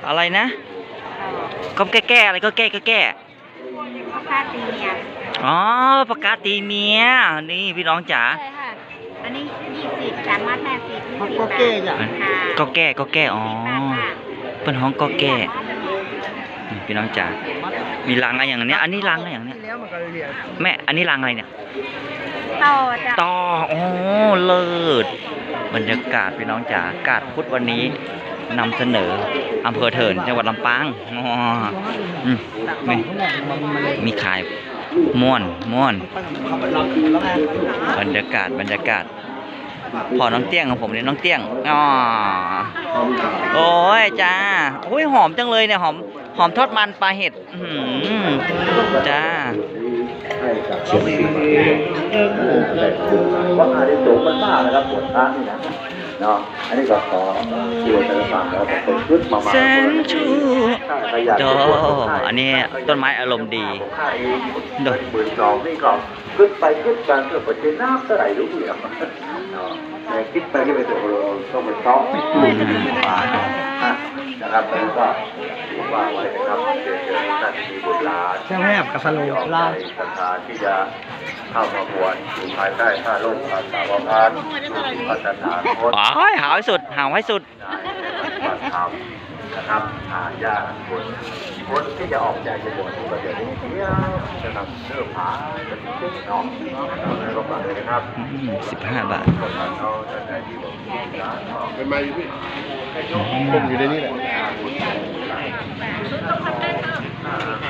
อะไรนะก็แก้อะไรก็แก้ข้าวคาตีเนี่ย อ๋อปากกาตีเมียนี่พี่น้องจ๋า ใช่ค่ะอันนี้20 3 มัด50 20 บาท ก็แก้อ๋อเป็นห้องก็แก้นี่พี่น้องจ๋ามีรังอะไรอย่างเนี้ยอันนี้รังอะไรอย่างเนี้ยแม่อันนี้รังอะไรเนี่ย ต่อจ้ะ ต่อโอ้เลิศบรรยากาศพี่น้องจ๋าอากาศพุธวันนี้นำเสนออำเภอเถินจังหวัดลำปางอ๋อนี่มีขายม่วนบรรยากาศพอน้องเตี้ยงของผมเนี่ยน้องเตี้ยงอ๋อโอ้ยจ้าโอ้ยหอมจังเลยเนี่ยหอมทอดมันปลาเห็ดจ้าว่าอาริโตมันมากนะครับปวดท้องนี่นะเนาะอันนี้ก็ขอช่วยแต่ละฝั่งแล้วก็เป็นขึ้นมาแสนชูโดอันนี้ต้นไม้อารมณ์ดีโดย12,000นี่ก็ขึ้นไปขึ้นกันเพื่อประเทศน้ำเท่าไหร่รู้เหรอแต่คิดไปที่ไปตัวต้องเป็นต้องนะครับแล้วก็ว่าไว้นะครับเจอท่านมีบุตรหลานใช่ไหมครับกับสโลล่าศรัทธาที่จะเข้ามาบวชอยู่ภายใต้ผ้าร่มผ้าสาวพานศาสนาพุทธหาวให้สุดปฏิธรรมนะครับญาติคนที่จะออกใจจะบวชก็จะได้เที่ยวจะนำเสื้อผ้าจะติดเชื้อเนาะแล้วก็มาเลยนะครับ15 บาทคนเราจะได้ที่บอกเป็นมาอยู่พี่ผมอยู่ในนี้แหละ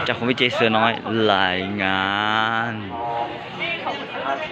จากคุณวิเจเสือน้อยรายงาน